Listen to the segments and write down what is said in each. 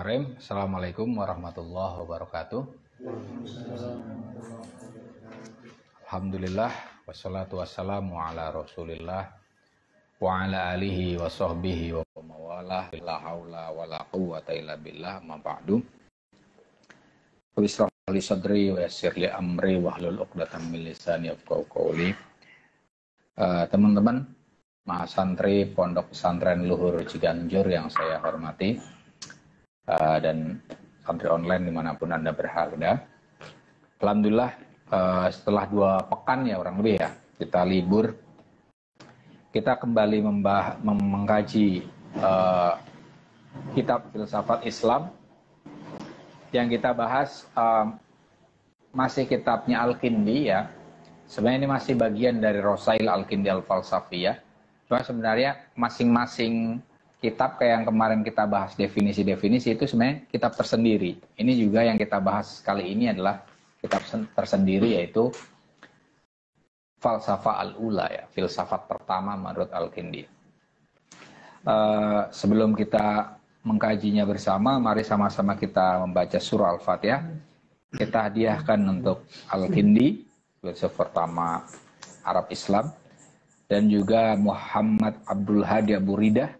Bismillahirrahmanirrahim. Assalamualaikum warahmatullahi wabarakatuh. Alhamdulillah wassalatu wassalamu ala Rasulillah wa ala alihi wa sahbihi wa mawalah. La haula wala quwwata illa billah, ma ba'du. Bismillah li sadri wa yassir li amri wahlul 'uqdatam min lisani yafqahu qawli. Teman-teman mahasantri Pondok Pesantren Luhur Ciganjur yang saya hormati, dan santri online dimanapun Anda berada. Alhamdulillah, setelah 2 pekan ya kurang lebih ya, kita libur, kita kembali mengkaji kitab filsafat Islam. Yang kita bahas masih kitabnya Al-Kindi ya. Sebenarnya ini masih bagian dari Rosail Al-Kindi Al-Falsafiyah. Cuma sebenarnya masing-masing kitab kayak yang kemarin kita bahas definisi-definisi itu sebenarnya kitab tersendiri. Ini juga yang kita bahas kali ini adalah kitab tersendiri, yaitu Falsafah Al-Ula ya, filsafat pertama menurut Al-Kindi. Sebelum kita mengkajinya bersama, mari sama-sama kita membaca surah Al-Fatihah. Kita hadiahkan untuk Al-Kindi, filsafat pertama Arab Islam, dan juga Muhammad Abdul Hadi Abu Ridah,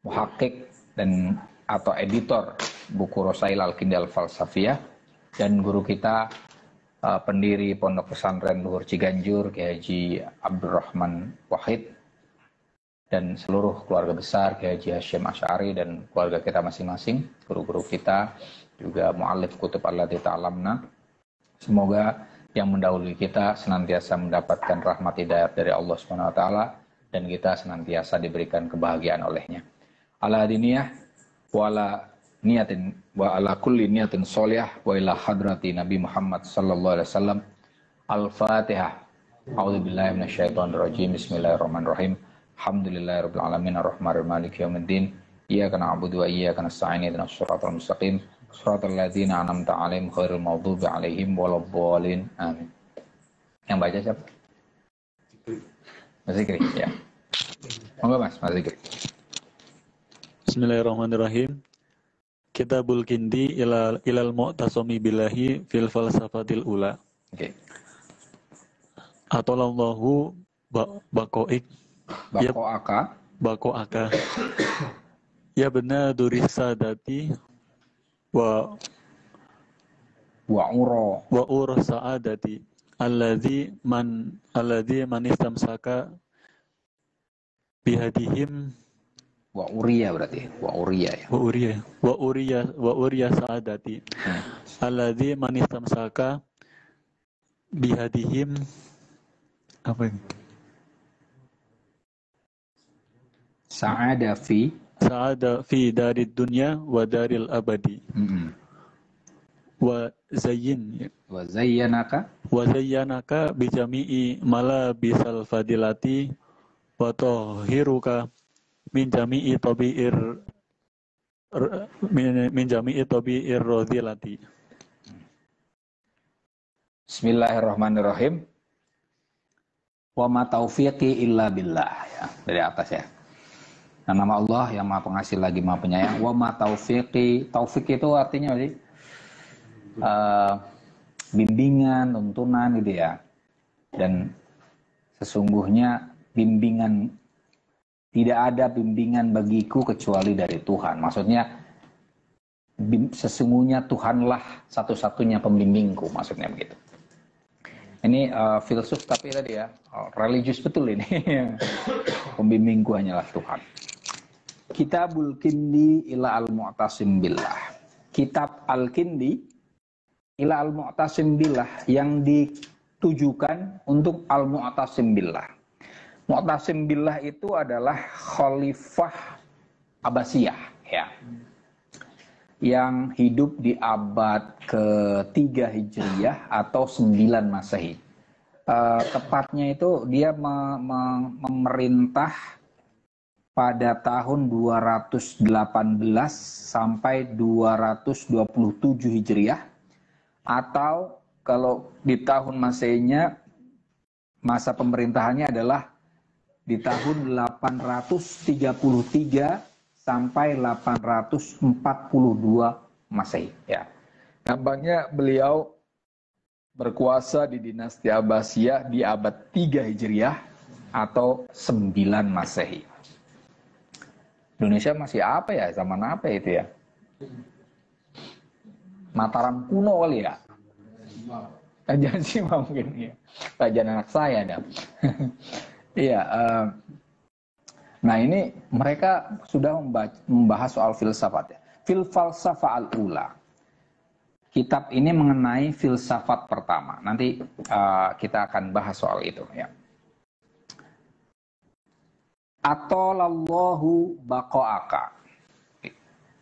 muhakik dan atau editor buku Rosail Al-Kindi Al-Falsafiyah, dan guru kita pendiri Pondok Pesantren Luhur Ciganjur, Kiai Haji Abdurrahman Wahid, dan seluruh keluarga besar Kiai Haji Hasyim Asy'ari dan keluarga kita masing-masing, guru-guru kita, juga mu'allif kutub allati ta'alamna. Semoga yang mendahului kita senantiasa mendapatkan rahmat hidayat dari Allah Subhanahu wa taala, dan kita senantiasa diberikan kebahagiaan olehnya. Ala diniyah wa ala niyatin wa ala kulli niyatin sholihah wa ila hadrati Nabi Muhammad sallallahu alaihi wasallam. Al-Fatihah. A'udzubillahi minasyaitonir rajim. Bismillahirrahmanirrahim. Alhamdulillahirabbil alamin arrahmanirrahim maliki yaumiddin. Iyyaka na'budu wa iyyaka nasta'in ihdinas shiratal mustaqim. Shiratal ladzina an'amta 'alaihim ghairil maghdubi 'alaihim waladdallin. Amin. Yang baca siapa? Mas Zikri ya. Monggo Mas Zikri. Bismillahirrahmanirrahim. Kitabul Kindi ilal mu'tasami billahi fil falsafatil ula. Oke. Atolallahu bakoik. Bakoaka. Ya benar duris sadati wa ur saadati alladzi man istamsaka bihadihim Wa uriya berarti. Wa uriya ya. Wa uriya saadati. Alladzi man istamsaka bihadihim apa ini? Sa'ada fi darid dunya wa daril abadi. Wa zayyanaka bi jami'i malabisal fadilati wa tahiruka min jami'i tabi'ir radhilati. Bismillahirrahmanirrahim. Wa ma taufiqi illa billah ya, dari atas ya. Nah, nama Allah yang Maha Pengasih lagi Maha Penyayang. Wa ma taufiqi, taufik itu artinya apa sih? Bimbingan, tuntunan gitu ya. Dan sesungguhnya tidak ada bimbingan bagiku kecuali dari Tuhan. Maksudnya sesungguhnya Tuhanlah satu-satunya pembimbingku, maksudnya begitu. Ini filsuf tapi tadi ya, religius betul ini. Pembimbingku hanyalah Tuhan. Kitabul Kindi ila al-Mu'tasim billah. Kitab Al-Kindi ila al-Mu'tasim billah, yang ditujukan untuk al-Mu'tasim billah. Mu'tasim billah itu adalah Khalifah Abbasiyah ya, yang hidup di abad ke-3 Hijriyah atau 9 Masehi. Tepatnya itu dia memerintah pada tahun 218 sampai 227 Hijriyah, atau kalau di tahun Masehinya masa pemerintahannya adalah di tahun 833 sampai 842 Masehi. Ya. Nampaknya beliau berkuasa di dinasti Abbasiyah di abad 3 Hijriah atau 9 Masehi. Indonesia masih apa ya? Zaman apa itu ya? Mataram kuno kali ya? Kerajaan Sima mungkin ya. Kerajaan anak saya dah. Iya. Nah ini mereka sudah membahas soal filsafat ya. Fil falsafah al-ula. Kitab ini mengenai filsafat pertama. Nanti kita akan bahas soal itu ya. Atolallahu baqa'aka.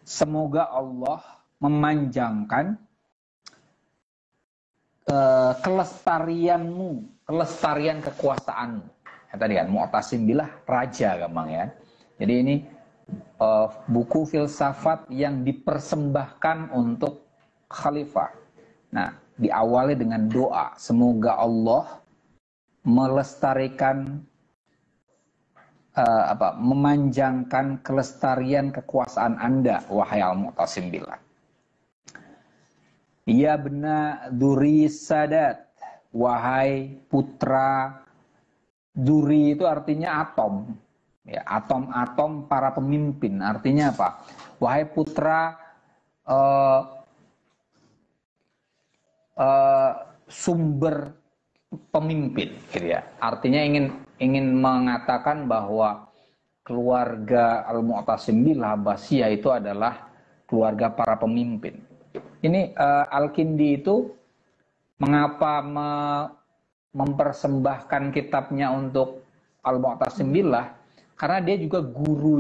Semoga Allah memanjangkan kelestarianmu, kelestarian kekuasaanmu. Ya, tadi kan Mu'tasim billah raja gampang ya. Jadi ini buku filsafat yang dipersembahkan untuk khalifah. Nah, diawali dengan doa, semoga Allah melestarikan memanjangkan kelestarian kekuasaan Anda, wahai Al-Mu'tasim billah. Ya bena duri sadat, wahai putra duri, itu artinya atom. Ya, atom-atom para pemimpin. Artinya apa? Wahai putra sumber pemimpin, gitu ya. Artinya ingin mengatakan bahwa keluarga Al-Mu'tasim billah Abbasiyah itu adalah keluarga para pemimpin. Ini Al-Kindi itu mengapa mempersembahkan kitabnya untuk Al-Mu'tasim billah? Karena dia juga guru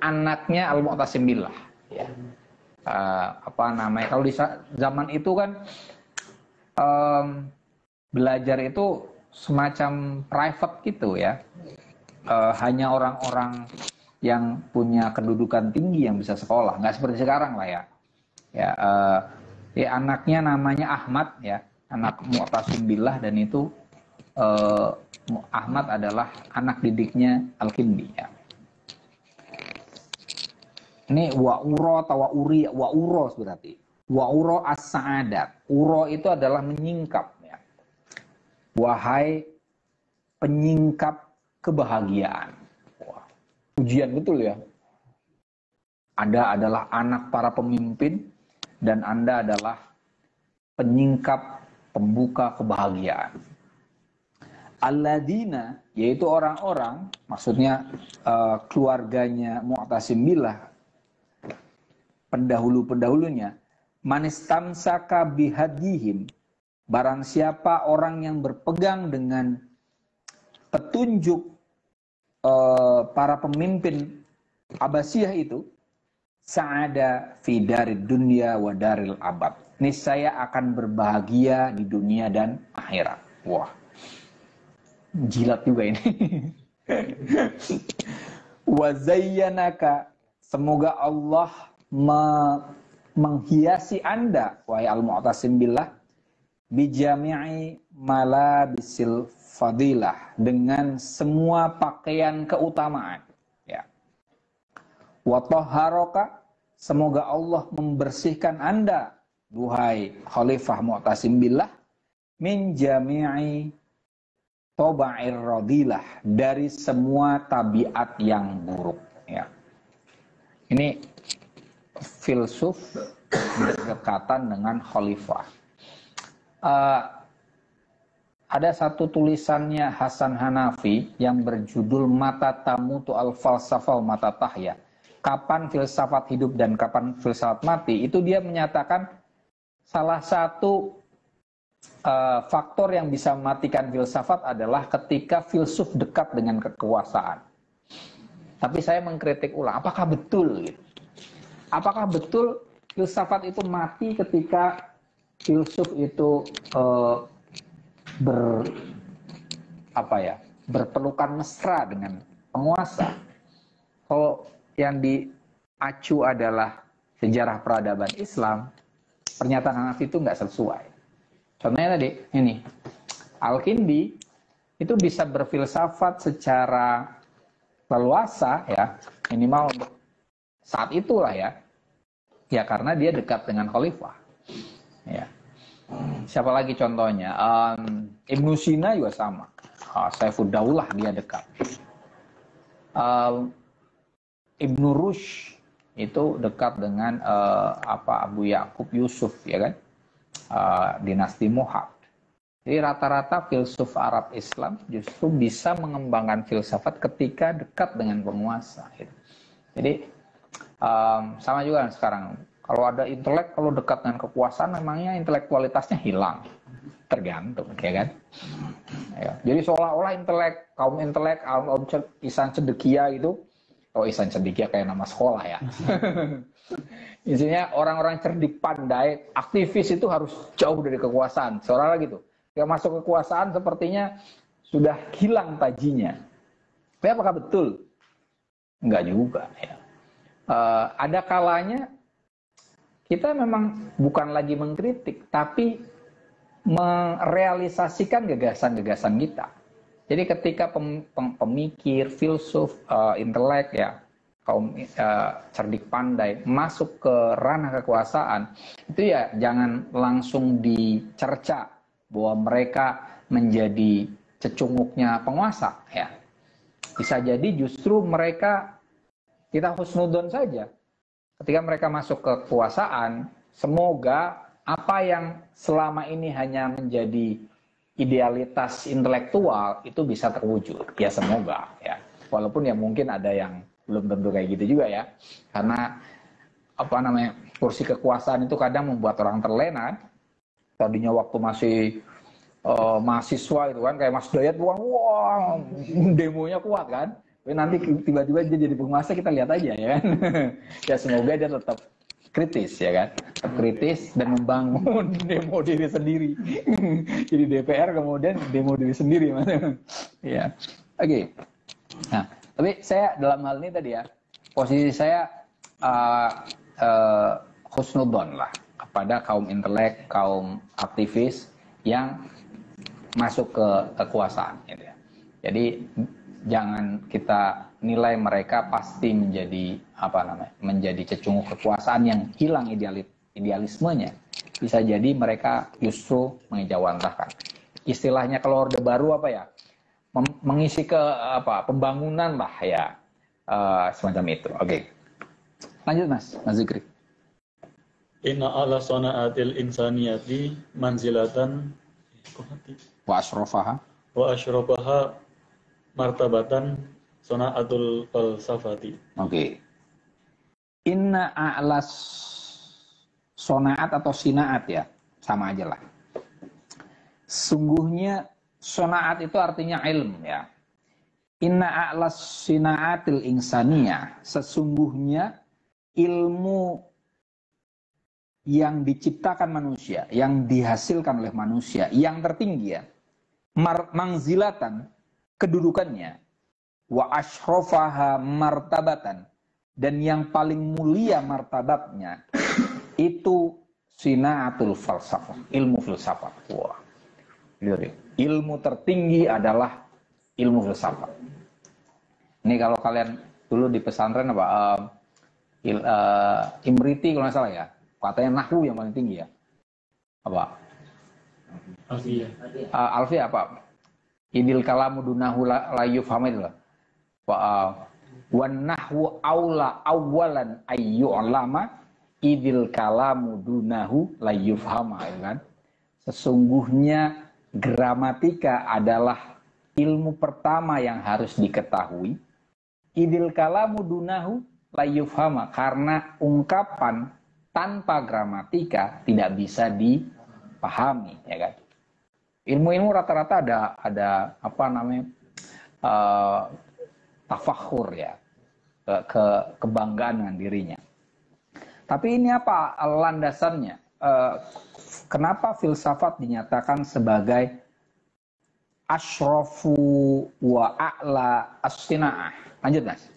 anaknya Al-Mu'tasim billah. Ya. Kalau di zaman itu kan belajar itu semacam private gitu ya. Hanya orang-orang yang punya kedudukan tinggi yang bisa sekolah, nggak seperti sekarang lah ya. Anaknya namanya Ahmad ya, anak Mu'tasim billah, dan itu Ahmad adalah anak didiknya Al-Kindi ya. Ini wa'uro atau wa'uri, wa'uros berarti. Wa'uro as-sa'adat. Uro itu adalah menyingkap ya. Wahai penyingkap kebahagiaan. Wah, ujian betul ya. Anda adalah anak para pemimpin dan Anda adalah penyingkap pembuka kebahagiaan. Alladina, yaitu orang-orang, maksudnya keluarganya Mu'tasim billah, pendahulu-pendahulunya, manistamsaka bihadihim, barang siapa orang yang berpegang dengan petunjuk para pemimpin Abbasiyah itu, sa'ada fi darid dunya wa daril abad, niscaya akan berbahagia di dunia dan akhirat. Wah, jilat juga ini. Wa zayyanaka, semoga Allah menghiasi Anda, wahai Al-Mu'tasim billah, bijami'i malabisil fadilah, dengan semua pakaian keutamaan ya. Wa tahharaka, semoga Allah membersihkan Anda, duhai Khalifah Mu'tasim billah, min jami'i taba'ir radilah, dari semua tabiat yang buruk ya. Ini filsuf berdekatan dengan khalifah. Ada satu tulisannya Hasan Hanafi yang berjudul Mata Tamutu al-Falsafah Mata Tahya, kapan filsafat hidup dan kapan filsafat mati. Itu dia menyatakan salah satu faktor yang bisa mematikan filsafat adalah ketika filsuf dekat dengan kekuasaan. Tapi saya mengkritik ulang, apakah betul gitu? Apakah betul filsafat itu mati ketika filsuf itu berpelukan mesra dengan penguasa? Kalau yang diacu adalah sejarah peradaban Islam, pernyataan Hanafi itu nggak sesuai. Contohnya tadi, ini Al-Kindi itu bisa berfilsafat secara leluasa ya, minimal untuk saat itulah ya. Ya karena dia dekat dengan khalifah. Ya. Siapa lagi contohnya? Ibnu Sina juga sama. Saifuddaulah dia dekat. Ibnu Rushd itu dekat dengan Abu Yakub Yusuf ya kan, dinasti Muhad. Jadi rata-rata filsuf Arab Islam justru bisa mengembangkan filsafat ketika dekat dengan penguasa. Gitu. Jadi sama juga sekarang. Kalau ada intelek, kalau dekat dengan kekuasaan, memangnya intelektualitasnya hilang, tergantung, ya kan? Ya. Jadi seolah-olah kaum intelek, Ihsan Cendekia gitu. Oh, Ihsan Cendekia kayak nama sekolah ya. Isinya orang-orang cerdik pandai, aktivis itu harus jauh dari kekuasaan. Seolah-olah gitu. Yang masuk kekuasaan sepertinya sudah hilang tajinya. Tapi apakah betul? Enggak juga. Ya. Ada kalanya kita memang bukan lagi mengkritik, tapi merealisasikan gagasan-gagasan kita. Jadi ketika pemikir, filsuf, intelek ya, kaum cerdik pandai masuk ke ranah kekuasaan, itu ya jangan langsung dicerca bahwa mereka menjadi cecunguknya penguasa ya. Bisa jadi justru mereka, kita husnudon saja. Ketika mereka masuk ke kekuasaan, semoga apa yang selama ini hanya menjadi idealitas intelektual itu bisa terwujud. Ya semoga ya. Walaupun ya mungkin ada yang belum tentu kayak gitu juga ya. Karena kursi kekuasaan itu kadang membuat orang terlena. Tadinya waktu masih mahasiswa itu kan kayak Mas Dayat, wah demonya kuat kan. Tapi nanti tiba-tiba dia jadi penguasa, kita lihat aja ya kan. Ya semoga dia tetap kritis ya kan. Tetap kritis dan membangun demo diri sendiri. Jadi DPR kemudian demo diri sendiri. Ya. Oke. Nah, tapi saya dalam hal ini tadi ya, posisi saya husnudon lah kepada kaum intelek, kaum aktivis yang masuk ke kekuasaan gitu ya. Jadi jangan kita nilai mereka pasti menjadi menjadi cecunguk kekuasaan yang hilang idealismenya. Bisa jadi mereka justru mengejawantahkan. Istilahnya kalau Orde Baru mengisi ke pembangunan lah ya, semacam itu. Oke. Lanjut Mas Zikri. Inna ala sonaatil insaniyati manzilatan Wa asyrafaha martabatan sonaatul falsafati. Oke. Inna a'las sonaat atau sinaat ya, sama aja lah. Sungguhnya sonaat itu artinya ilmu ya. Inna a'las sinaatil insaniyah, sesungguhnya ilmu yang diciptakan manusia, yang dihasilkan oleh manusia, yang tertinggi ya, mangzilatan, kedudukannya, wa asyrafaha martabatan, dan yang paling mulia martabatnya itu sinaatul falsafah, ilmu filsafat. Wah, ilmu tertinggi adalah ilmu filsafat. Ini kalau kalian dulu di pesantren Imriti kalau nggak salah ya, katanya nahwu yang paling tinggi ya. Alfiyah Idil kalamu dunahu la yufham itu lah. Wan nahwu aula awalan ayyu'lama idil kalamu dunahu la yufhama, kan? Sesungguhnya gramatika adalah ilmu pertama yang harus diketahui. Idil kalamu dunahu la yufhama, karena ungkapan tanpa gramatika tidak bisa dipahami, ya kan? Ilmu-ilmu rata-rata ada tafakhur ya, kebanggaan dengan dirinya. Tapi ini apa landasannya? Kenapa filsafat dinyatakan sebagai asyrafu wa a'la as-sina'ah? Lanjut Mas.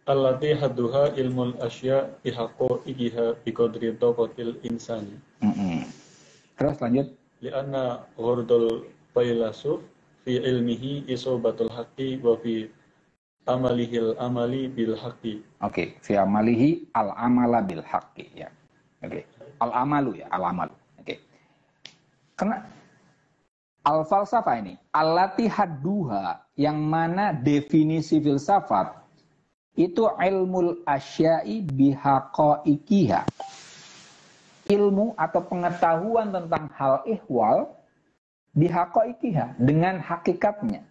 Allati hadduha ilmul asya bihaqaiqiha biqadri taqatil insani. Terus lanjut. Lianna ghurdul failasuf fi ilmihi isobatul haqqi wa fi amalihil amali bil haqqi. Oke, fi amalihi al amala bil haqqi ya. Oke. Al amalu ya, al amalu. Oke. Karena al falsafah ini allati hadduha, yang mana definisi filsafat itu ilmul asya'i bihaqaiqiha. Ilmu atau pengetahuan tentang hal ihwal bihaqaiqiha, dengan hakikatnya,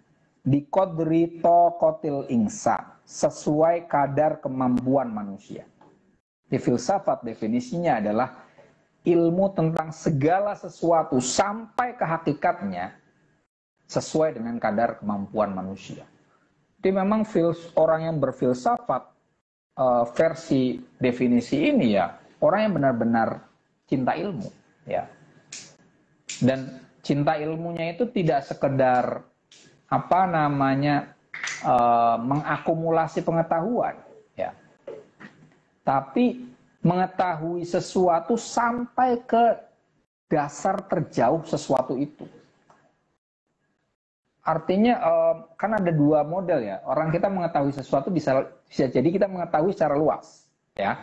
biqadri taqatil insan, sesuai kadar kemampuan manusia. Di filsafat definisinya adalah ilmu tentang segala sesuatu sampai ke hakikatnya sesuai dengan kadar kemampuan manusia. Jadi memang orang yang berfilsafat versi definisi ini ya orang yang benar-benar cinta ilmu ya. Dan cinta ilmunya itu tidak sekedar mengakumulasi pengetahuan ya. Tapi mengetahui sesuatu sampai ke dasar terjauh sesuatu itu. Artinya kan ada dua model ya. Orang kita mengetahui sesuatu bisa jadi kita mengetahui secara luas ya.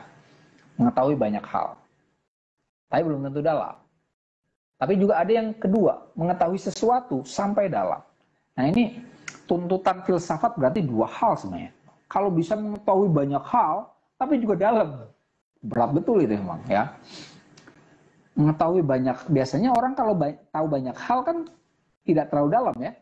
Mengetahui banyak hal. Tapi belum tentu dalam. Tapi juga ada yang kedua, mengetahui sesuatu sampai dalam. Nah ini tuntutan filsafat berarti dua hal sebenarnya. Kalau bisa mengetahui banyak hal, tapi juga dalam. Berat betul itu memang ya. Mengetahui banyak, biasanya orang kalau tahu banyak hal kan tidak terlalu dalam ya.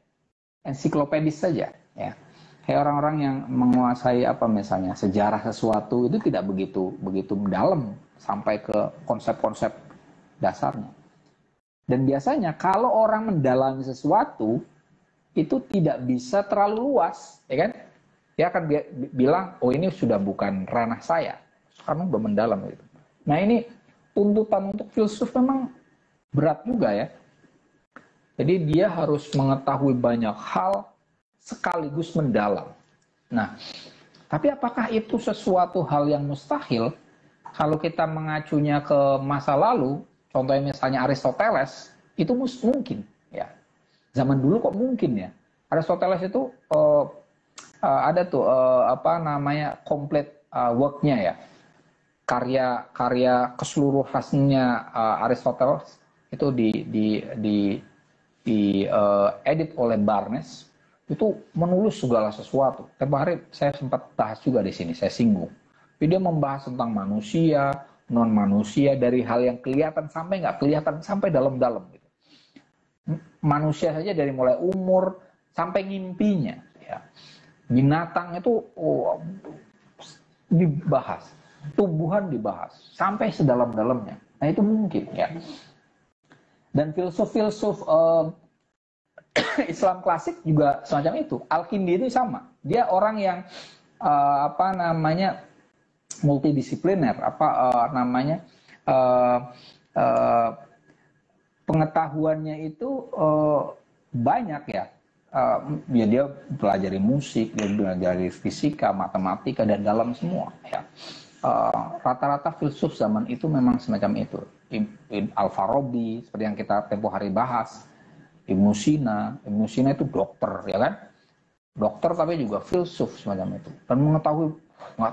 Ensiklopedis saja ya. Kayak orang-orang yang menguasai misalnya sejarah sesuatu itu tidak begitu mendalam sampai ke konsep-konsep dasarnya. Dan biasanya kalau orang mendalami sesuatu itu tidak bisa terlalu luas, ya kan? Dia akan bilang, oh ini sudah bukan ranah saya, karena udah mendalam gitu. Nah ini tuntutan untuk filsuf memang berat juga ya. Jadi dia harus mengetahui banyak hal sekaligus mendalam. Nah, tapi apakah itu sesuatu hal yang mustahil? Kalau kita mengacunya ke masa lalu, contohnya misalnya Aristoteles, itu mungkin ya. Zaman dulu kok mungkin ya. Aristoteles itu ada tuh complete work-nya ya. Karya keseluruhannya Aristoteles itu di edit oleh Barnes, itu menulis segala sesuatu. Tempo hari saya sempat bahas juga di sini, saya singgung. Dia membahas tentang manusia, non manusia, dari hal yang kelihatan sampai nggak kelihatan, sampai dalam-dalam gitu. Manusia saja dari mulai umur sampai ngimpinya ya. Binatang itu dibahas, tumbuhan dibahas sampai sedalam-dalamnya. Nah itu mungkin ya. Dan filsuf-filsuf Islam klasik juga semacam itu. Al-Kindi itu sama. Dia orang yang multidisipliner, pengetahuannya itu banyak ya. Dia pelajari musik, dia pelajari fisika, matematika, dan dalam semua ya. Rata-rata filsuf zaman itu memang semacam itu. Al-Farabi, seperti yang kita tempo hari bahas. Ibnu Sina itu dokter ya kan. Dokter tapi juga filsuf semacam itu. Dan nggak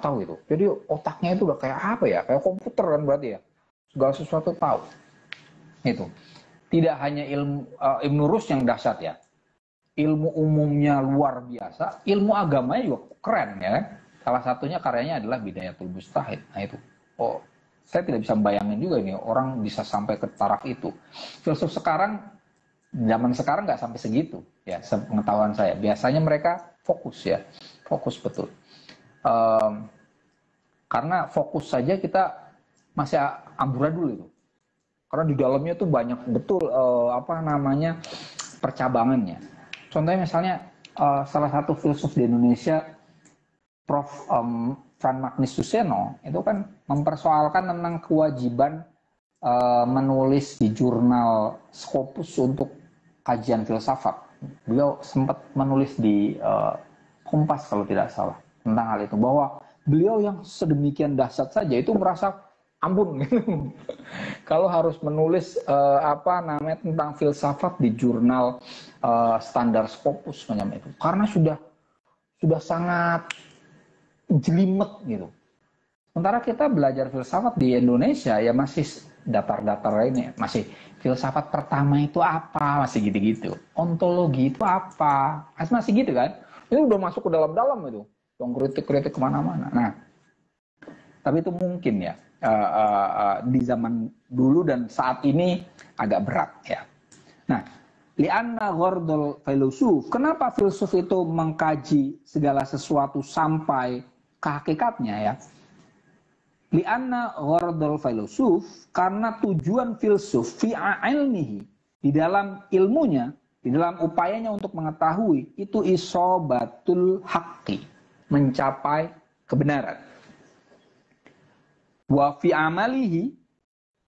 tahu itu. Jadi otaknya itu udah kayak apa ya? Kayak komputer kan berarti ya. Segala sesuatu tahu. Itu. Tidak hanya Ibnu Rus yang dahsyat ya. Ilmu umumnya luar biasa, ilmu agamanya juga keren ya. Salah satunya karyanya adalah Bidayatul Mujtahid. Nah itu. Oh, saya tidak bisa membayangin juga ini orang bisa sampai ke taraf itu. Filsuf sekarang, zaman sekarang nggak sampai segitu ya, sepengetahuan saya. Biasanya mereka fokus ya, fokus betul. Karena fokus saja kita masih amburadul itu. Karena di dalamnya tuh banyak betul percabangannya. Contohnya misalnya salah satu filsuf di Indonesia, Prof. Fran Magnis Suseno, itu kan mempersoalkan tentang kewajiban menulis di jurnal Scopus untuk kajian filsafat. Beliau sempat menulis di Kompas kalau tidak salah tentang hal itu, bahwa beliau yang sedemikian dahsyat saja itu merasa ampun gitu. Kalau harus menulis tentang filsafat di jurnal standar Scopus macam itu, karena sudah sangat jelimet gitu. Sementara kita belajar filsafat di Indonesia ya masih datar-datar ini, masih filsafat pertama itu apa, masih gitu-gitu. Ontologi itu apa, masih gitu kan. Ini udah masuk ke dalam-dalam itu, yang kritik-kritik kemana-mana. Nah, tapi itu mungkin ya di zaman dulu dan saat ini agak berat ya. Nah, li'anna ghardul filosof, kenapa filsuf itu mengkaji segala sesuatu sampai ke hakikatnya ya? Li'anna ghardul filosof, karena tujuan filsuf fi ilmihi, di dalam ilmunya, di dalam upayanya untuk mengetahui, itu isobatul haqqi, mencapai kebenaran. Wa fi amalihi,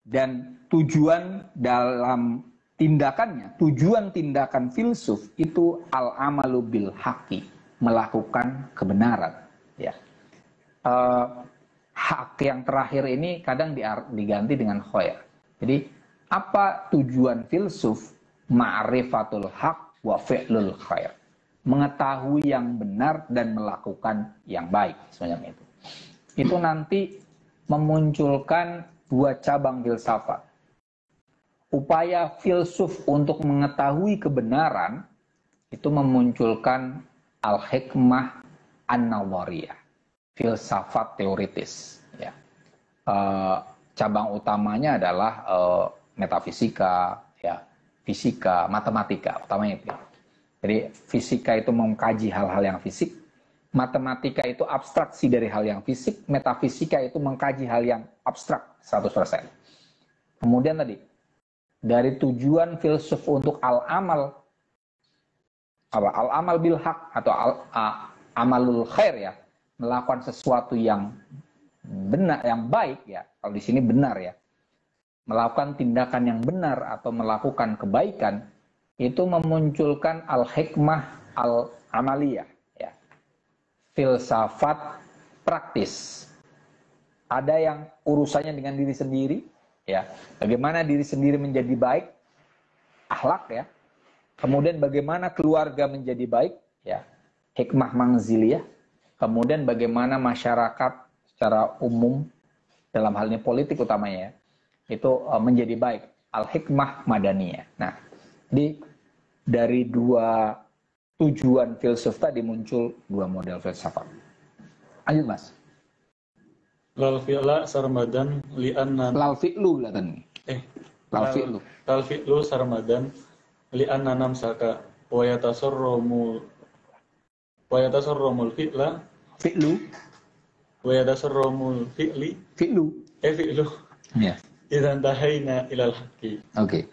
dan tujuan dalam tindakannya, tujuan tindakan filsuf itu al-amalu bil haqqi, melakukan kebenaran ya. Hak yang terakhir ini kadang diganti dengan khair. Jadi apa tujuan filsuf? Ma'rifatul haq wa fi'lul khair, mengetahui yang benar dan melakukan yang baik, semacam itu. Itu nanti memunculkan dua cabang filsafat. Upaya filsuf untuk mengetahui kebenaran itu memunculkan al-hikmah an-nawariyah, filsafat teoritis ya. Cabang utamanya adalah metafisika ya, fisika, matematika utamanya itu. Jadi fisika itu mengkaji hal-hal yang fisik, matematika itu abstraksi dari hal yang fisik, metafisika itu mengkaji hal yang abstrak 100%. Kemudian tadi dari tujuan filsuf untuk al-amal, al-amal bil haq atau amalul khair ya, melakukan sesuatu yang benar, yang baik ya. Kalau di sini benar ya, melakukan tindakan yang benar atau melakukan kebaikan, itu memunculkan al-hikmah al-amaliyah ya, filsafat praktis. Ada yang urusannya dengan diri sendiri ya, bagaimana diri sendiri menjadi baik, akhlak ya. Kemudian bagaimana keluarga menjadi baik ya, hikmah manziliyah. Kemudian bagaimana masyarakat secara umum, dalam hal ini politik utamanya ya, itu menjadi baik, al-hikmah madaniyah. Nah, dari dua tujuan filsuf tadi muncul dua model filsafat. Lanjut Mas. Lal fi'la sarmadan li'anna Lal fi'lu kelihatan nih. Lal fi'lu. Lal fi'lu sarmadan li'anna namsaka wa yatasarramul fi'la Fi'lu. wa yatasarramul fi'li Fi'lu. fi'lu. Ya. Idzan tahaina ilal haqqi. Oke.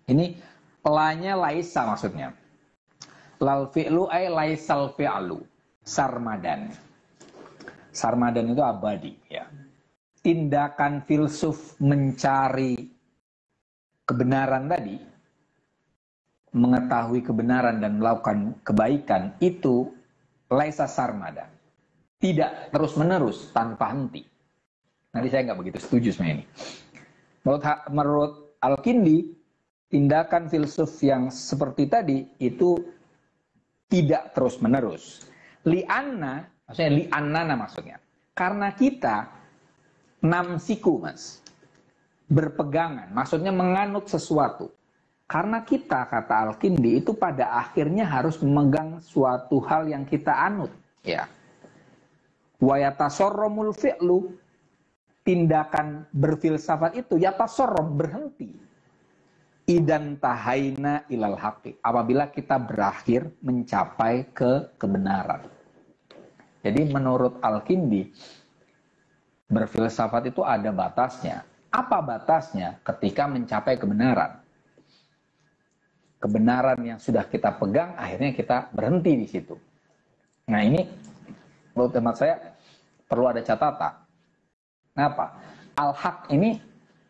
Ini pelanya laisa maksudnya. Lal fi'lu ay laisal fi'lu. Sarmadan. Sarmadan itu abadi ya. Tindakan filsuf mencari kebenaran tadi, mengetahui kebenaran dan melakukan kebaikan, itu laisa sarmadan, tidak terus-menerus tanpa henti. Nanti saya nggak begitu setuju sama ini. Menurut Al-Kindi, tindakan filsuf yang seperti tadi itu tidak terus-menerus. Li'anna, maksudnya li'annana maksudnya. Karena kita namsiku Mas, berpegangan, maksudnya menganut sesuatu. Karena kita, kata Al-Kindi, itu pada akhirnya harus memegang suatu hal yang kita anut. Ya. Wa yatasorromul fi'lu, tindakan berfilsafat itu yatasorrom, berhenti. Idan tahaina ilal haqqi, apabila kita berakhir mencapai ke kebenaran. Jadi menurut Al-Kindi, berfilsafat itu ada batasnya. Apa batasnya? Ketika mencapai kebenaran. Kebenaran yang sudah kita pegang, akhirnya kita berhenti di situ. Nah ini, menurut teman saya, perlu ada catatan. Kenapa? Al-Haq ini,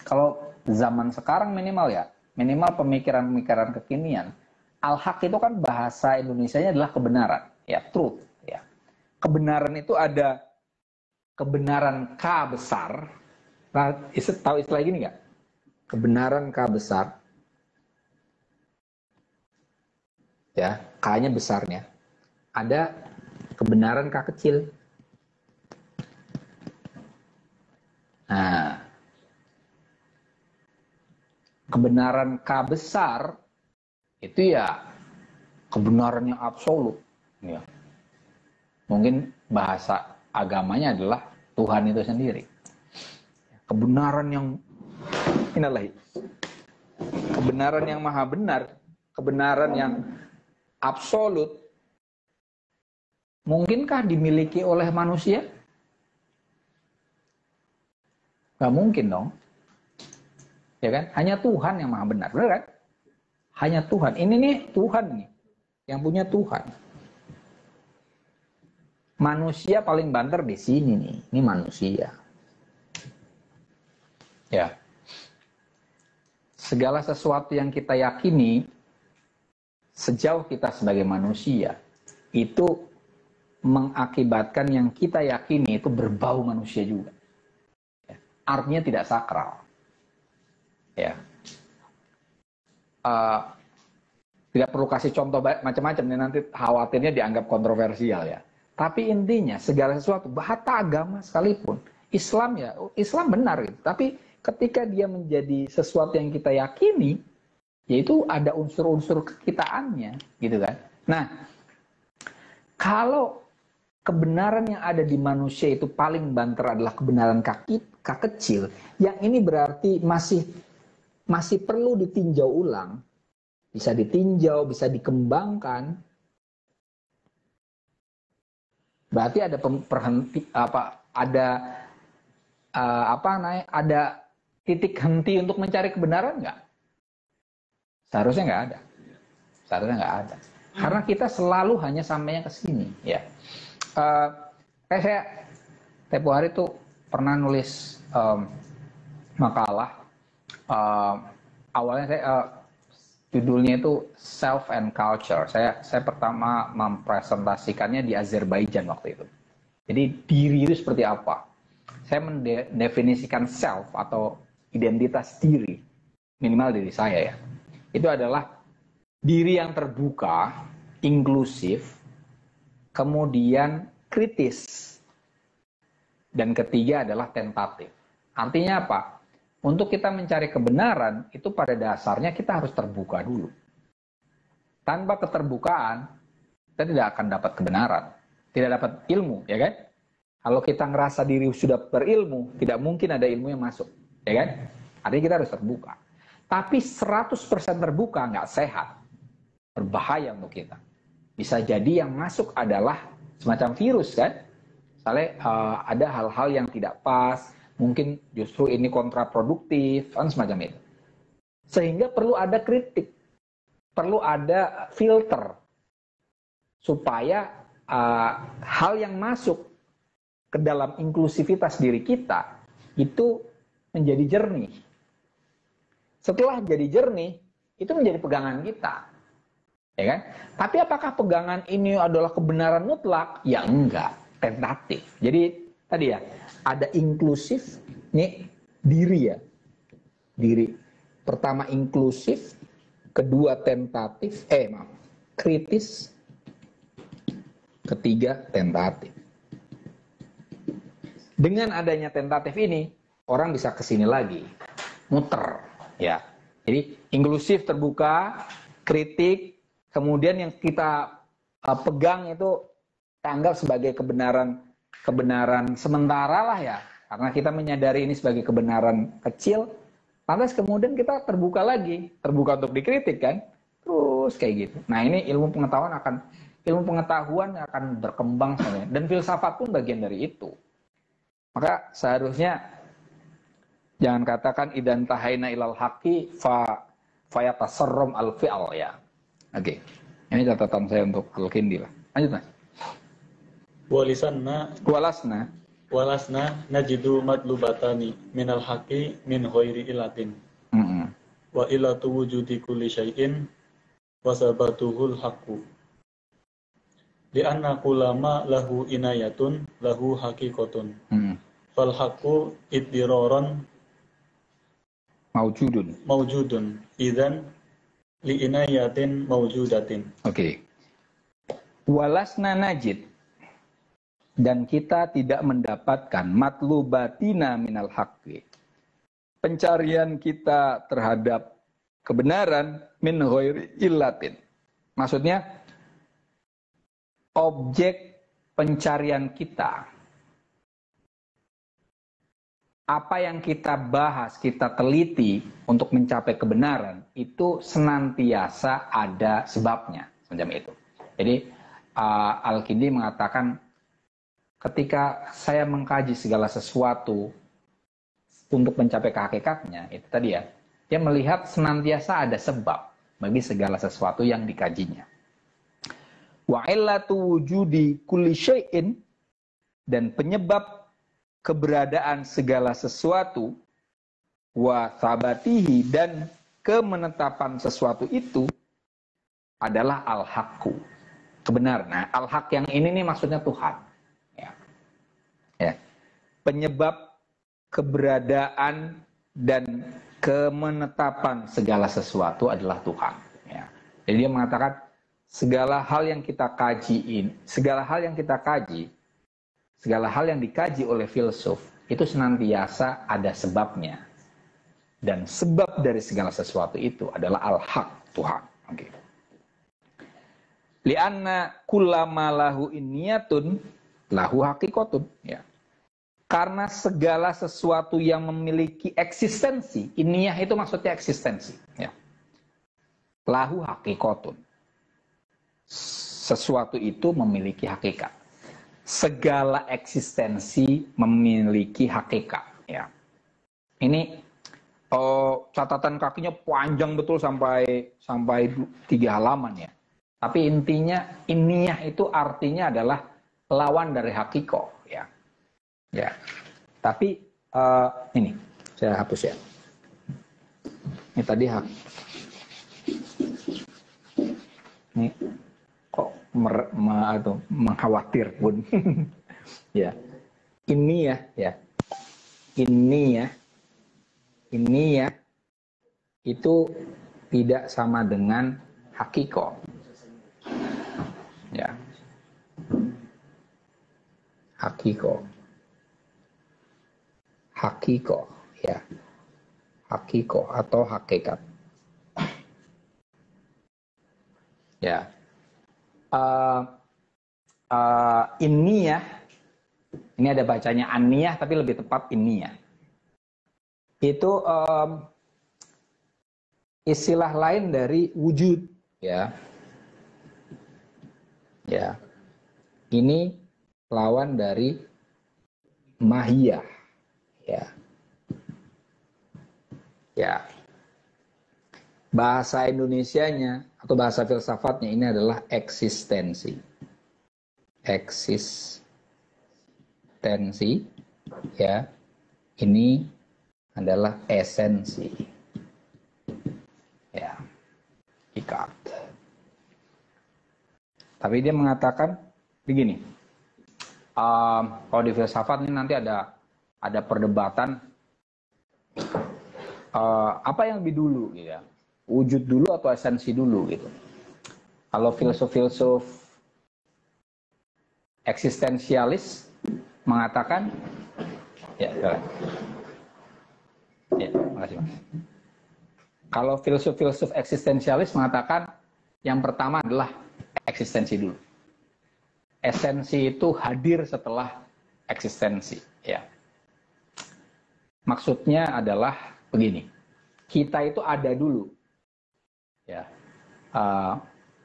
kalau zaman sekarang minimal ya, minimal pemikiran-pemikiran kekinian, Al-Haq itu kan bahasa Indonesianya adalah kebenaran, ya, truth. Ya. Kebenaran itu ada kebenaran K besar. Nah, tahu istilah gini nggak? Kebenaran K besar. Ya, K-nya besarnya. Ada kebenaran K kecil. Nah, kebenaran K besar itu ya kebenaran yang absolut. Ya. Mungkin bahasa agamanya adalah Tuhan itu sendiri. Kebenaran yang inallahi. Kebenaran yang maha benar, kebenaran yang absolut. Mungkinkah dimiliki oleh manusia? Gak mungkin dong. Ya kan? Hanya Tuhan yang maha benar, benar kan? Hanya Tuhan. Ini nih Tuhan nih, yang punya Tuhan. Manusia paling banter di sini nih. Ini manusia. Ya. Segala sesuatu yang kita yakini, sejauh kita sebagai manusia, itu mengakibatkan yang kita yakini itu berbau manusia juga. Ya. Artinya tidak sakral. Ya. Tidak perlu kasih contoh macam-macam nih, nanti khawatirnya dianggap kontroversial ya. Tapi intinya segala sesuatu, bahasa agama sekalipun, Islam ya, Islam benar gitu. Tapi ketika dia menjadi sesuatu yang kita yakini, yaitu ada unsur-unsur kekitaannya, gitu kan. Nah, kalau kebenaran yang ada di manusia itu paling banter adalah kebenaran K kecil, yang ini berarti masih perlu ditinjau ulang, bisa ditinjau, bisa dikembangkan. Berarti ada ada titik henti untuk mencari kebenaran nggak? Seharusnya nggak ada. Seharusnya nggak ada. Karena kita selalu hanya sampainya ke sini, ya. Kayak saya tempo hari tuh pernah nulis makalah. Awalnya saya judulnya itu Self and Culture. Saya pertama mempresentasikannya di Azerbaijan waktu itu. Jadi diri itu seperti apa? Saya mendefinisikan self atau identitas diri, minimal diri saya ya. Itu adalah diri yang terbuka, inklusif, kemudian kritis, dan ketiga adalah tentatif. Artinya apa? Untuk kita mencari kebenaran, itu pada dasarnya kita harus terbuka dulu. Tanpa keterbukaan, kita tidak akan dapat kebenaran. Tidak dapat ilmu, ya kan? Kalau kita ngerasa diri sudah berilmu, tidak mungkin ada ilmu yang masuk, ya kan? Artinya kita harus terbuka. Tapi 100% terbuka nggak sehat. Berbahaya untuk kita. Bisa jadi yang masuk adalah semacam virus, kan? Misalnya ada hal-hal yang tidak pas, mungkin justru ini kontraproduktif, kan semacam itu. Sehingga perlu ada kritik, perlu ada filter, supaya hal yang masuk ke dalam inklusivitas diri kita, itu menjadi jernih. Setelah jadi jernih, itu menjadi pegangan kita. Ya kan? Tapi apakah pegangan ini adalah kebenaran mutlak? Ya enggak, tentatif. Jadi tadi ya, ada inklusif, nih diri ya. Diri. Pertama inklusif, kedua tentatif, kritis, ketiga tentatif. Dengan adanya tentatif ini, orang bisa kesini lagi, muter, ya. Jadi inklusif, terbuka, kritik, kemudian yang kita pegang itu anggap sebagai kebenaran sementara lah ya, karena kita menyadari ini sebagai kebenaran kecil. Lantas kemudian kita terbuka lagi, terbuka untuk dikritik kan, terus kayak gitu. Nah ini ilmu pengetahuan akan berkembang sebenarnya, dan filsafat pun bagian dari itu. Maka seharusnya jangan katakan idan tahaina ilal haqi fayatasarrum al fi'al ya. Oke. Ini catatan saya untuk Al-Kindi lah. Lanjut Mas. Walasna najidu madlubatani minal haqi min ghairi ilatin. Wa ilatu wujudi kulli syai'in wa sabatuhul haqqu. Li'anna kulama lahu inayatun lahu haqiqatun. Fal haqqu iddiraran maujudun idzan li inayatin maujudatin. Oke. Walasna najid. Dan kita tidak mendapatkan matlubatina minal haqqi. Pencarian kita terhadap kebenaran min ghairi illatin. Maksudnya objek pencarian kita, apa yang kita bahas, kita teliti untuk mencapai kebenaran, itu senantiasa ada sebabnya, semacam itu. Jadi Al-Kindi mengatakan, ketika saya mengkaji segala sesuatu untuk mencapai kehakikatnya, itu tadi ya, dia melihat senantiasa ada sebab bagi segala sesuatu yang dikajinya. Wa illatu wujudi kulli syai'in, dan penyebab keberadaan segala sesuatu, wa thabatihi, dan kemenetapan sesuatu itu adalah al-haqqu, kebenaran. Nah, al-haq yang ini nih maksudnya Tuhan. Ya. Penyebab keberadaan dan kemenetapan segala sesuatu adalah Tuhan. Ya. Jadi dia mengatakan segala hal yang kita kaji, segala hal yang dikaji oleh filsuf itu senantiasa ada sebabnya. Dan sebab dari segala sesuatu itu adalah al-haq, Tuhan. Oke. Lianna kullama lahu inniyatun lahu haqiqatun, ya. Karena segala sesuatu yang memiliki eksistensi, inniyah itu maksudnya eksistensi, ya. Lahu haqiqatun. Sesuatu itu memiliki hakikat. Segala eksistensi memiliki hakikat, ya. Ini catatan kakinya panjang betul sampai 3 halaman, ya. Tapi intinya inniyah itu artinya adalah lawan dari hakiko, ya. Ya. Tapi ini saya hapus ya. Ini tadi ini kok mengkhawatir pun. Ya. Ini ya. Ini ya. Itu tidak sama dengan hakiko. Ya. Hakiko, ya. Hakiko atau hakikat. Ya. Ini ya. Ini ada bacanya aniyah tapi lebih tepat ini ya. Itu istilah lain dari wujud, ya. Ya. Ini lawan dari mahiyah, ya. Ya. Bahasa Indonesianya atau bahasa filsafatnya ini adalah eksistensi. Eksistensi, ya. Ini adalah esensi. Ya. Hakikat. Tapi dia mengatakan begini. Kalau di filsafat ini nanti ada perdebatan apa yang lebih dulu, gitu ya, wujud dulu atau esensi dulu, gitu. Kalau filsuf eksistensialis mengatakan, ya, makasih Mas. Kalau filsuf eksistensialis mengatakan yang pertama adalah eksistensi dulu. Esensi itu hadir setelah eksistensi, ya. Maksudnya adalah begini, kita itu ada dulu, ya.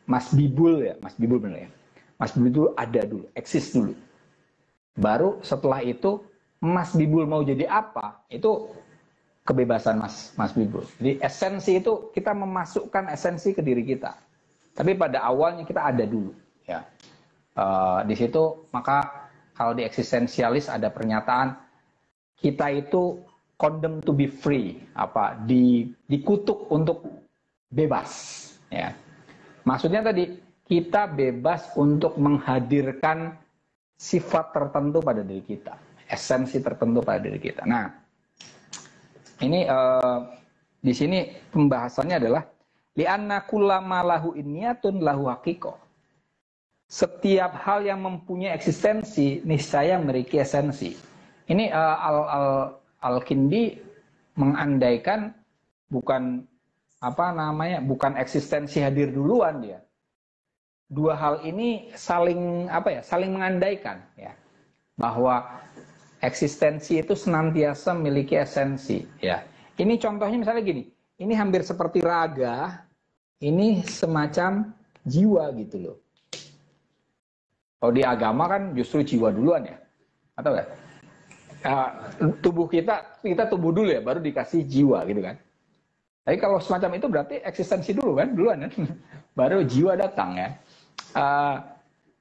Mas Bibul benar ya. Mas Bibul itu ada dulu, eksis dulu. Baru setelah itu Mas Bibul mau jadi apa, itu kebebasan Mas Bibul. Jadi esensi itu kita memasukkan esensi ke diri kita. Tapi pada awalnya kita ada dulu, ya. Di situ maka kalau di eksistensialis ada pernyataan kita itu condemned to be free, dikutuk untuk bebas, ya. Maksudnya tadi kita bebas untuk menghadirkan sifat tertentu pada diri kita, esensi tertentu pada diri kita. Nah, ini di sini pembahasannya adalah li'anna kullama lahu inniyatun lahu haqiqah. Setiap hal yang mempunyai eksistensi niscaya memiliki esensi. Ini Al-Kindi mengandaikan bukan bukan eksistensi hadir duluan dia. Dua hal ini saling mengandaikan ya. Bahwa eksistensi itu senantiasa memiliki esensi ya. Ini contohnya misalnya gini, ini hampir seperti raga, ini semacam jiwa gitu loh. Kalau di agama kan justru jiwa duluan ya, atau enggak? Tubuh kita tubuh dulu ya, baru dikasih jiwa gitu kan. Tapi kalau semacam itu berarti eksistensi dulu kan, duluan kan, baru jiwa datang ya.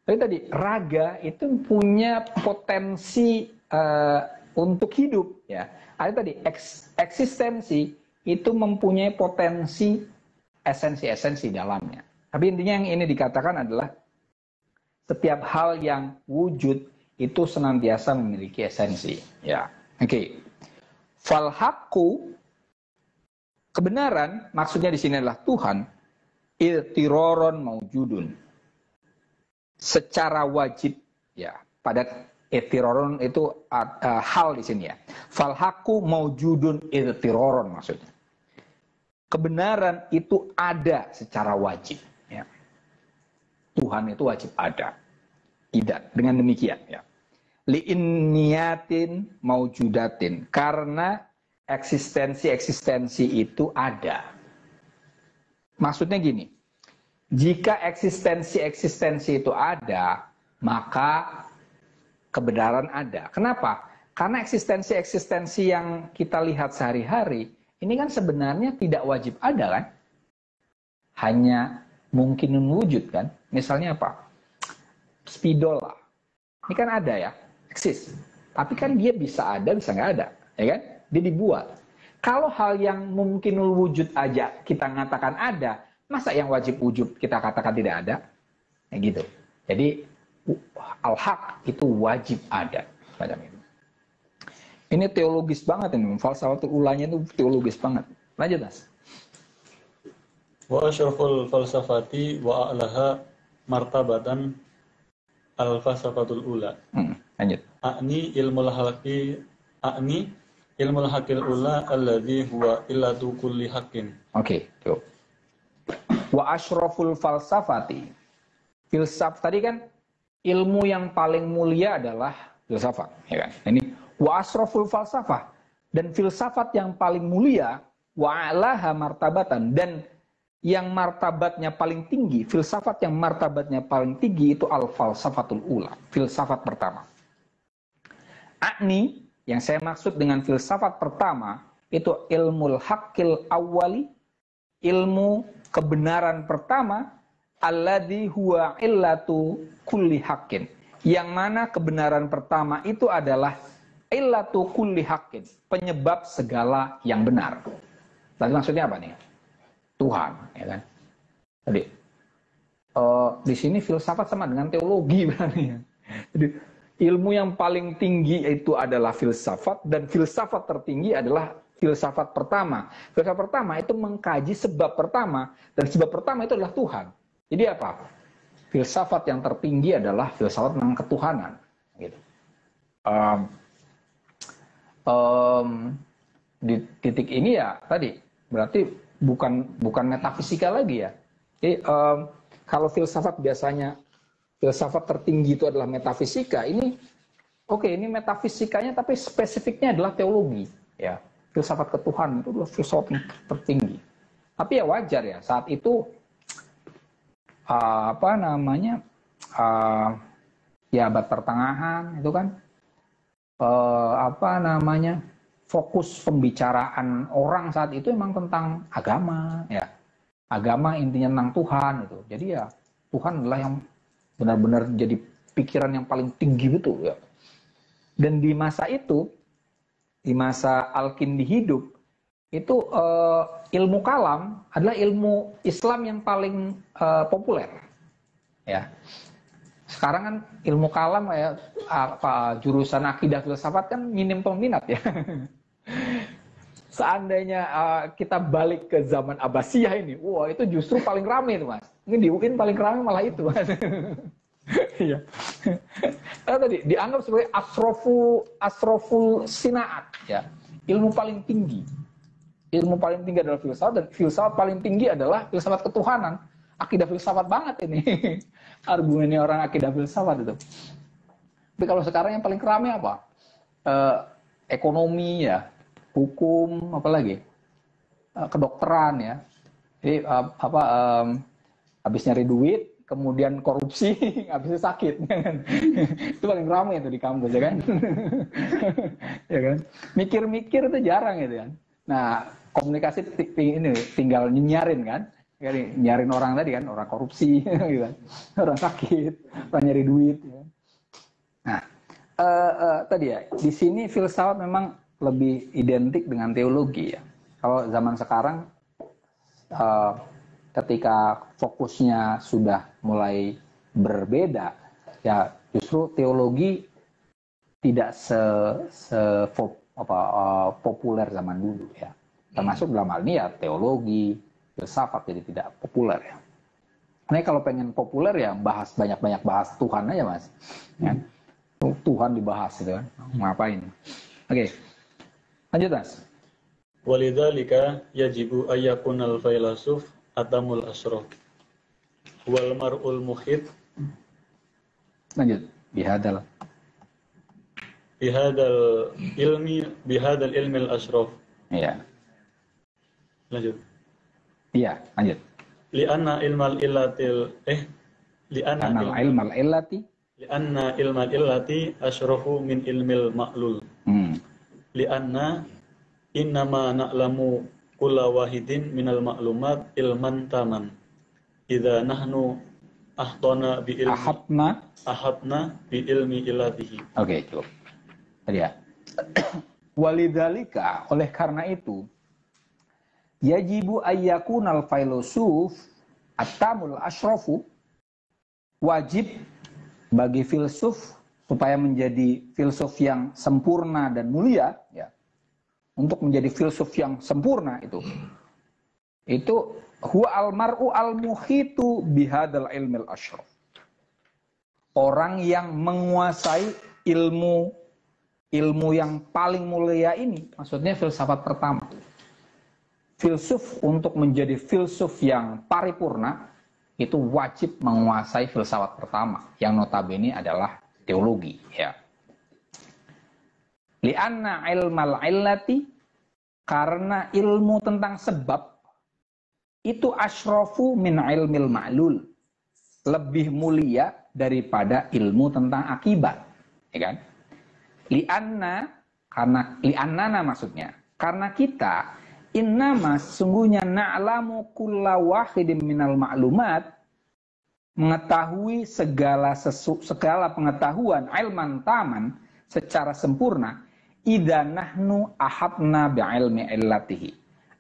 Tapi tadi raga itu punya potensi untuk hidup ya. Ada tadi eksistensi itu mempunyai potensi esensi dalamnya. Tapi intinya yang ini dikatakan adalah setiap hal yang wujud itu senantiasa memiliki esensi. Ya, oke. Fal haqqu, kebenaran maksudnya di sini adalah Tuhan. Iltiroron maujudun, secara wajib ya. Pada iltiroron itu hal di sini ya. Fal haqqu maujudun iltiroron maksudnya. Kebenaran itu ada secara wajib. Ya. Tuhan itu wajib ada. Tidak. Dengan demikian ya. Li'inniyatin maujudatin, karena eksistensi itu ada. Maksudnya gini, jika eksistensi itu ada, maka kebenaran ada. Kenapa? Karena eksistensi yang kita lihat sehari-hari ini kan sebenarnya tidak wajib ada kan, hanya mungkin wujud kan. Misalnya apa? Spidol lah, ini kan ada ya, eksis. Tapi kan dia bisa ada, bisa nggak ada, ya kan? Dia dibuat. Kalau hal yang mungkin wujud aja kita mengatakan ada, masa yang wajib wujud kita katakan tidak ada? Ya gitu. Jadi al-haq itu wajib ada, macam itu. Ini teologis banget ini, falsafatul ulanya itu teologis banget. Lanjut Mas. Wa asyraful falsafati wa a'laha martabatan al-falsafatul ula. Lanjut. A'ni ilmul haqil ula alladhi huwa illatu kulli haqqin. Oke, tuh. Wa asyraful falsafati. Filsafat tadi kan ilmu yang paling mulia adalah filsafat, ya kan? Ini wa asyraful falsafah, dan filsafat yang paling mulia wa a'laha martabatan, dan yang martabatnya paling tinggi, filsafat yang martabatnya paling tinggi itu al-falsafatul ula, filsafat pertama. Akni, yang saya maksud dengan filsafat pertama, itu ilmul haqqil awwali, ilmu kebenaran pertama, alladzi huwa illatu kulli haqqin, yang mana kebenaran pertama itu adalah illatu kulli haqqin, penyebab segala yang benar. Tadi maksudnya apa nih? Tuhan, ya kan? Jadi di sini filsafat sama dengan teologi berarti ya. Jadi ilmu yang paling tinggi itu adalah filsafat, dan filsafat tertinggi adalah filsafat pertama. Filsafat pertama itu mengkaji sebab pertama, dan sebab pertama itu adalah Tuhan. Jadi apa? Filsafat yang tertinggi adalah filsafat tentang ketuhanan. Gitu. Di titik ini ya tadi berarti bukan metafisika lagi ya. Jadi kalau filsafat biasanya filsafat tertinggi itu adalah metafisika, ini ini metafisikanya tapi spesifiknya adalah teologi ya. Filsafat ketuhanan itu adalah filsafat yang tertinggi. Tapi ya wajar ya, saat itu ya abad pertengahan itu kan fokus pembicaraan orang saat itu memang tentang agama ya. Agama intinya tentang Tuhan itu. Jadi ya Tuhan adalah yang benar-benar jadi pikiran yang paling tinggi betul ya. Dan di masa itu, di masa Al-Kindi hidup, itu ilmu kalam adalah ilmu Islam yang paling populer ya. Sekarang kan ilmu kalam ya, jurusan akidah filsafat kan minim peminat ya. Seandainya kita balik ke zaman Abbasiyah ini, wah itu justru paling ramai itu Mas. Ini di UIN paling ramai malah itu Mas. Iya. Tadi dianggap sebagai asroful sinaat, ya. Ilmu paling tinggi. Ilmu paling tinggi adalah filsafat, dan filsafat paling tinggi adalah filsafat ketuhanan. Akidah filsafat banget ini. Argumennya orang akidah filsafat itu. Tapi kalau sekarang yang paling keramai apa? Ekonomi ya, hukum, apalagi kedokteran ya. Jadi habis nyari duit, kemudian korupsi, habisnya sakit. Itu paling ramai itu di kampus ya kan. Ya kan. Mikir-mikir itu jarang gitu kan. Nah, komunikasi ini tinggal nyarin kan. Nyarin orang tadi kan, orang korupsi gitu kan. Orang sakit, orang nyari duit ya. Nah, tadi ya, di sini filsafat memang lebih identik dengan teologi ya. Kalau zaman sekarang ketika fokusnya sudah mulai berbeda, ya justru teologi tidak populer zaman dulu ya. Termasuk dalam hal ini ya teologi, filsafat jadi tidak populer ya. Nah kalau pengen populer ya banyak-banyak bahas Tuhan aja mas. Ya. Tuhan dibahas gitu kan, ngapain? Oke, lanjut mas. Walidzalika yajibu ayyakunal failasuf atamul asrof wal mar'ul muhit. Lanjut. Bihadal ilmi al asrof. Iya. Lanjut. Iya, lanjut. Li'anna ilmal illati asrofu min ilmil ma'lul. Li'anna innama na'lamu kulla wahidin minal ma'lumat ilman taman. Idza nahnu ahtana bi ilmi ahatna bi ilmi illatihi. Oke, cukup. Tadi ya. Walidzalika, oleh karena itu yajibu ayyakunal filosof atamul asyrafu, wajib bagi filsuf supaya menjadi filsuf yang sempurna dan mulia ya. Untuk menjadi filsuf yang sempurna itu huwa al-mar'u al-muhitu bihadal ilmil asyraf. Orang yang menguasai ilmu yang paling mulia ini, maksudnya filsafat pertama. Filsuf untuk menjadi filsuf yang paripurna itu wajib menguasai filsafat pertama yang notabene adalah teologi ya. Li'anna ilmal illati, karena ilmu tentang sebab itu asyrafu min ilmil ma'lul, lebih mulia daripada ilmu tentang akibat, ya kan? Li'annana maksudnya, karena kita innama sesungguhnya na'lamu kulla wahidin minal ma'lumat, mengetahui segala pengetahuan ilman taman secara sempurna, idza nahnu ahatna bi'ilmi illatihi,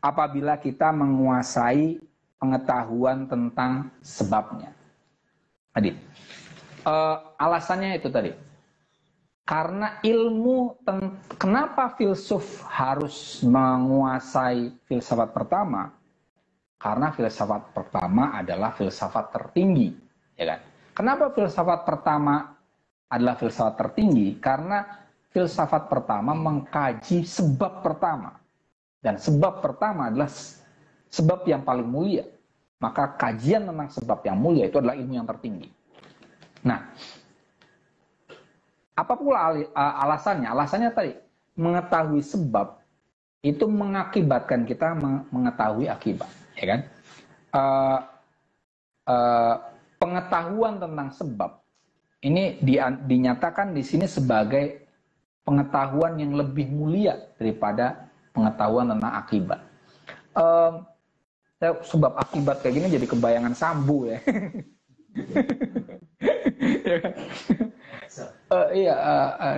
apabila kita menguasai pengetahuan tentang sebabnya. Tadi alasannya itu tadi, karena kenapa filsuf harus menguasai filsafat pertama? Karena filsafat pertama adalah filsafat tertinggi, ya kan? Kenapa filsafat pertama adalah filsafat tertinggi? Karena filsafat pertama mengkaji sebab pertama. Dan sebab pertama adalah sebab yang paling mulia. Maka kajian tentang sebab yang mulia itu adalah ilmu yang tertinggi. Nah, apa pula alasannya? Alasannya tadi, mengetahui sebab itu mengakibatkan kita mengetahui akibat. Ya kan? Pengetahuan tentang sebab ini dinyatakan di sini sebagai pengetahuan yang lebih mulia daripada pengetahuan tentang akibat. Sebab akibat kayak gini jadi kebayangan Sambu ya.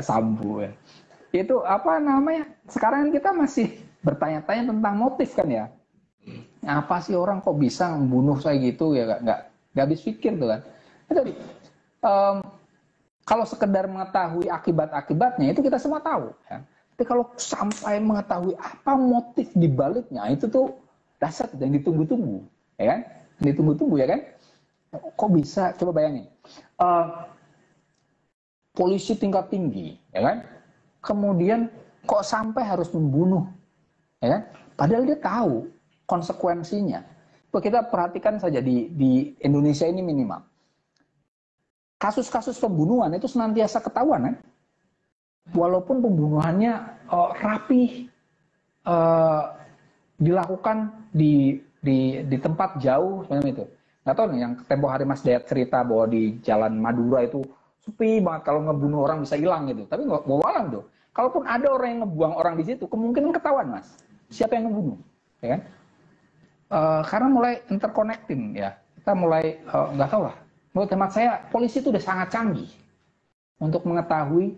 Sambu ya. Itu apa namanya? Sekarang kita masih bertanya-tanya tentang motif kan ya. Apa sih orang kok bisa membunuh saya gitu ya? Nggak habis pikir tuh kan. Jadi kalau sekedar mengetahui akibat-akibatnya itu kita semua tahu. Ya. Tapi kalau sampai mengetahui apa motif di baliknya, itu tuh dahsyat dan ditunggu-tunggu, ya kan? Ditunggu-tunggu ya kan? Kok bisa? Coba bayangin. polisi tingkat tinggi, ya kan? Kemudian kok sampai harus membunuh, ya kan? Padahal dia tahu konsekuensinya. Kita perhatikan saja di Indonesia ini minimal. Kasus-kasus pembunuhan itu senantiasa ketahuan, kan? Walaupun pembunuhannya rapih, dilakukan di tempat jauh, sebenarnya itu. Nggak tahu nih, yang tempo hari Mas Dayat cerita bahwa di Jalan Madura itu sepi banget, kalau ngebunuh orang bisa hilang gitu. Tapi nggak walang tuh. Kalaupun ada orang yang ngebuang orang di situ, kemungkinan ketahuan, Mas. Siapa yang ngebunuh, ya kan? Karena mulai interconnecting, ya. Kita mulai nggak tahu lah. Menurut hemat saya, polisi itu udah sangat canggih untuk mengetahui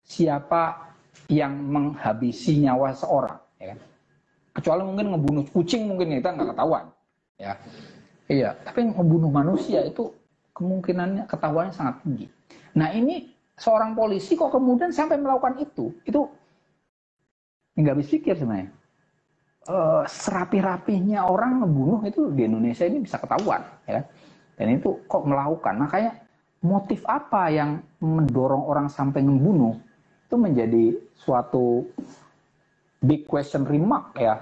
siapa yang menghabisi nyawa seorang, ya kan? Kecuali mungkin ngebunuh kucing, mungkin kita nggak ketahuan, ya. Iya, tapi ngebunuh manusia itu kemungkinannya ketahuannya sangat tinggi. Nah ini seorang polisi kok kemudian sampai melakukan itu nggak habis pikir sebenarnya. Serapi-rapihnya orang ngebunuh itu di Indonesia ini bisa ketahuan, ya. Dan itu kok melakukan. Makanya motif apa yang mendorong orang sampai ngebunuh itu menjadi suatu big question remark, ya.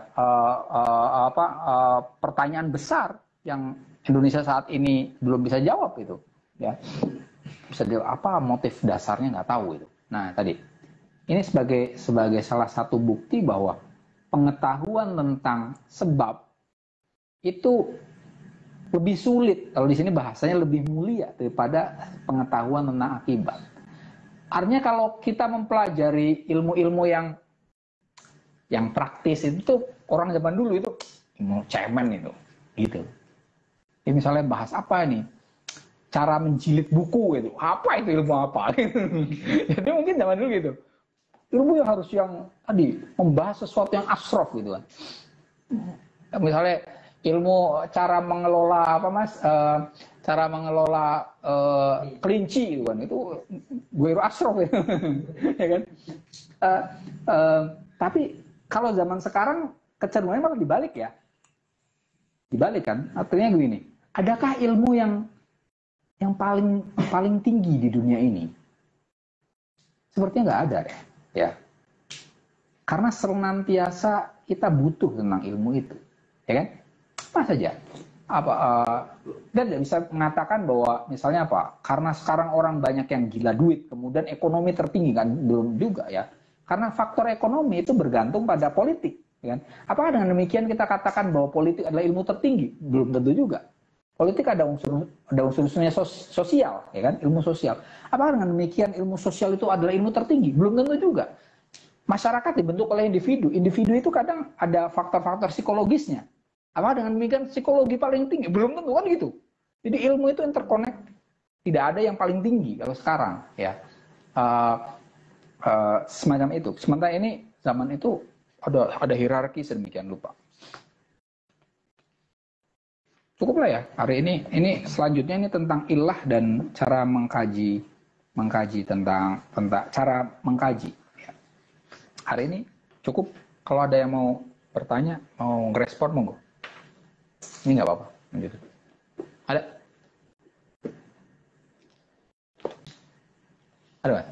Pertanyaan besar yang Indonesia saat ini belum bisa jawab itu, ya. Bisa apa motif dasarnya nggak tahu itu. Nah tadi ini sebagai salah satu bukti bahwa pengetahuan tentang sebab itu lebih sulit, kalau di sini bahasanya lebih mulia daripada pengetahuan tentang akibat. Artinya kalau kita mempelajari ilmu-ilmu yang praktis itu orang zaman dulu itu ilmu cemen itu, gitu. Ya, misalnya bahas apa ini? Cara menjilid buku itu. Apa itu ilmu apa? Jadi mungkin zaman dulu gitu. Ilmu yang harus yang tadi membahas sesuatu yang asrof gitu kan. Misalnya ilmu cara mengelola apa Mas? Cara mengelola kelinci gitu kan. Itu gue asrof gitu. Ya kan? Tapi kalau zaman sekarang kecenderungannya malah dibalik, ya. Dibalik kan? Artinya begini. Adakah ilmu yang paling tinggi di dunia ini? Sepertinya nggak ada deh, ya. Karena senantiasa kita butuh tentang ilmu itu, ya kan? Apa saja? Dan tidak bisa mengatakan bahwa misalnya apa? Karena sekarang orang banyak yang gila duit, kemudian ekonomi tertinggi, kan? Belum juga, ya. Karena faktor ekonomi itu bergantung pada politik, ya kan? Apakah dengan demikian kita katakan bahwa politik adalah ilmu tertinggi? Belum tentu juga. Politik ada unsurnya sosial, ya kan? Ilmu sosial. Apakah dengan demikian ilmu sosial itu adalah ilmu tertinggi? Belum tentu juga. Masyarakat dibentuk oleh individu. Individu itu kadang ada faktor-faktor psikologisnya. Apakah dengan demikian psikologi paling tinggi? Belum tentu, kan gitu. Jadi ilmu itu interconnect. Tidak ada yang paling tinggi kalau sekarang, ya. Semacam itu. Sementara ini zaman itu ada hierarki sedemikian rupa. Cukuplah ya hari ini selanjutnya ini tentang ilah dan cara mengkaji tentang cara mengkaji, ya. Hari ini cukup. Kalau ada yang mau bertanya, mau ngerespon, monggo. Ini nggak apa-apa gitu. Ada Mas?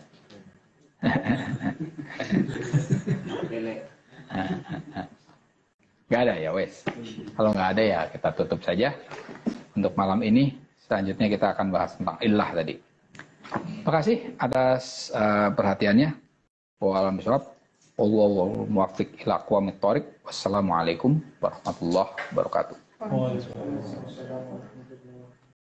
Nggak ada ya, wes. Kalau nggak ada ya kita tutup saja untuk malam ini. Selanjutnya kita akan bahas tentang ilah tadi. Terima kasih atas perhatiannya. Wallahu muwaffiq ila aqwamit thoriq. Wassalamualaikum warahmatullahi wabarakatuh.